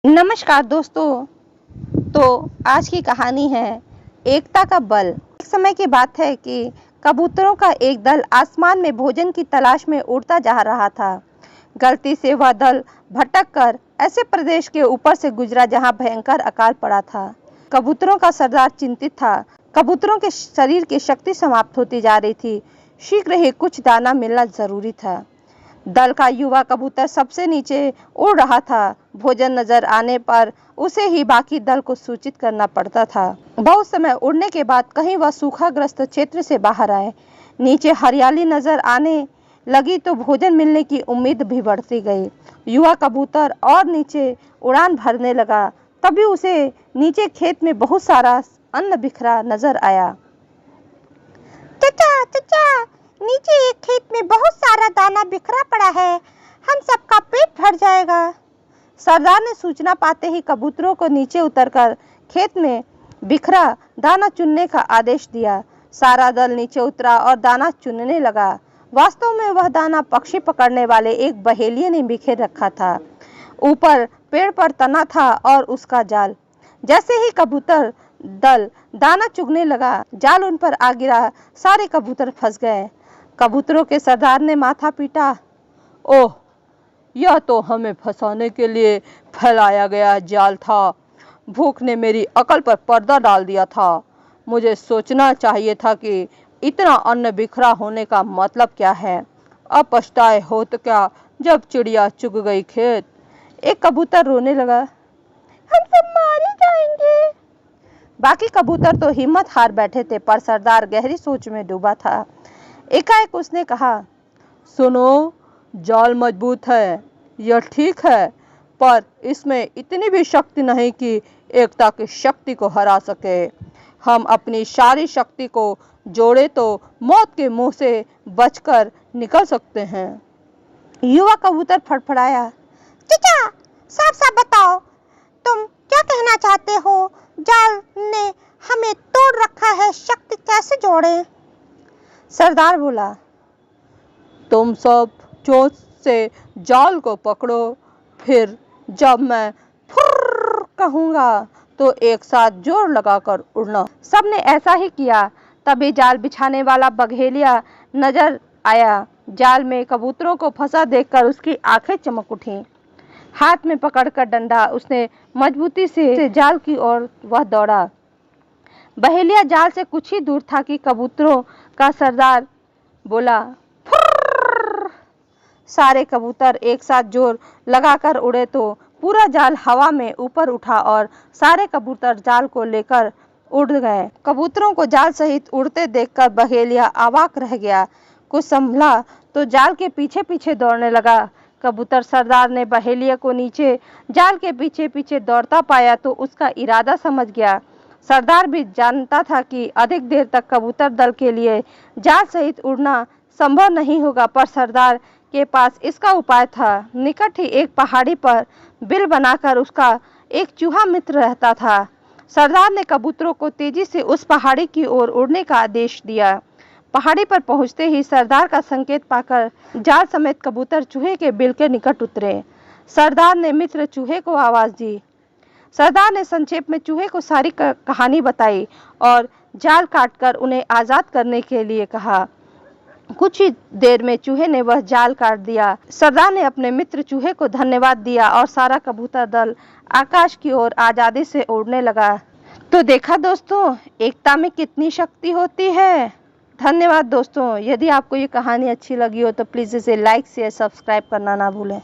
नमस्कार दोस्तों। तो आज की कहानी है एकता का बल। एक समय की बात है कि कबूतरों का एक दल आसमान में भोजन की तलाश में उड़ता जा रहा था। गलती से वह दल भटक कर ऐसे प्रदेश के ऊपर से गुजरा जहां भयंकर अकाल पड़ा था। कबूतरों का सरदार चिंतित था। कबूतरों के शरीर की शक्ति समाप्त होती जा रही थी। शीघ्र ही कुछ दाना मिलना जरूरी था। दल का युवा कबूतर सबसे नीचे उड़ रहा था। भोजन नजर आने पर उसे ही बाकी दल को सूचित करना पड़ता था। बहुत समय उड़ने के बाद कहीं वह सूखाग्रस्त क्षेत्र से बाहर आए। नीचे हरियाली नजर आने लगी तो भोजन मिलने की उम्मीद भी बढ़ती गई। युवा कबूतर और नीचे उड़ान भरने लगा। तभी उसे नीचे खेत में बहुत सारा अन्न बिखरा नजर आया। चचा चचा, नीचे एक खेत में बहुत सारा दाना बिखरा पड़ा है, हम सबका पेट भर जाएगा। सरदार ने सूचना पाते ही कबूतरों को नीचे उतरकर खेत में बिखरा दाना चुनने का आदेश दिया। सारा दल नीचे उतरा और दाना चुनने लगा। वास्तव में वह दाना पक्षी पकड़ने वाले एक बहेलिये ने बिखेर रखा था। ऊपर पेड़ पर तना था और उसका जाल। जैसे ही कबूतर दल दाना चुगने लगा, जाल उन पर आ गिरा। सारे कबूतर फंस गए। कबूतरों के सरदार ने माथा पीटा। ओह, यह तो हमें फंसाने के लिए फैलाया गया जाल था। भूख ने मेरी अकल पर पर्दा डाल दिया था। मुझे सोचना चाहिए था कि इतना अन्न बिखरा होने का मतलब क्या है। अब पछताए हो तो क्या जब चिड़िया चुग गई खेत। एक कबूतर रोने लगा। हम सब मारे जाएंगे। बाकी कबूतर तो हिम्मत हार बैठे थे, पर सरदार गहरी सोच में डूबा था। एकाएक उसने कहा, सुनो, जाल मजबूत है, यह ठीक है, पर इसमें इतनी भी शक्ति नहीं कि एकता की शक्ति को हरा सके। हम अपनी सारी शक्ति को जोड़े तो मौत के मुंह से बचकर निकल सकते हैं। युवा कबूतर फड़फड़ाया। चचा, साफ साफ बताओ, तुम क्या कहना चाहते हो? जाल ने हमें तोड़ रखा है, शक्ति कैसे जोड़े? सरदार बोला, तुम सब चोंच से जाल को पकड़ो, फिर जब मैं फुर्र कहूंगा तो एक साथ जोर लगाकर उड़ना। सबने ऐसा ही किया। तभी जाल बिछाने वाला बघेलिया नजर आया। जाल में कबूतरों को फंसा देखकर उसकी आंखें चमक उठी। हाथ में पकड़कर डंडा उसने मजबूती से जाल की ओर वह दौड़ा। बहेलिया जाल से कुछ ही दूर था कि कबूतरों का सरदार बोला, फुर्र। सारे कबूतर एक साथ जोर लगाकर उड़े तो पूरा जाल हवा में ऊपर उठा और सारे कबूतर जाल को लेकर उड़ गए। कबूतरों को जाल सहित उड़ते देखकर बहेलिया अवाक रह गया। कुछ संभला तो जाल के पीछे पीछे दौड़ने लगा। कबूतर सरदार ने बहेलिया को नीचे जाल के पीछे पीछे दौड़ता पाया तो उसका इरादा समझ गया। सरदार भी जानता था कि अधिक देर तक कबूतर दल के लिए जाल सहित उड़ना संभव नहीं होगा, पर सरदार के पास इसका उपाय था। निकट ही एक पहाड़ी पर बिल बनाकर उसका एक चूहा मित्र रहता था। सरदार ने कबूतरों को तेजी से उस पहाड़ी की ओर उड़ने का आदेश दिया। पहाड़ी पर पहुंचते ही सरदार का संकेत पाकर जाल समेत कबूतर चूहे के बिल के निकट उतरे। सरदार ने मित्र चूहे को आवाज दी। सरदार ने संक्षेप में चूहे को सारी कहानी बताई और जाल काटकर उन्हें आजाद करने के लिए कहा। कुछ ही देर में चूहे ने वह जाल काट दिया। सरदार ने अपने मित्र चूहे को धन्यवाद दिया और सारा कबूतर दल आकाश की ओर आजादी से उड़ने लगा। तो देखा दोस्तों, एकता में कितनी शक्ति होती है। धन्यवाद दोस्तों। यदि आपको ये कहानी अच्छी लगी हो तो प्लीज़ इसे लाइक शेयर सब्सक्राइब करना ना भूलें।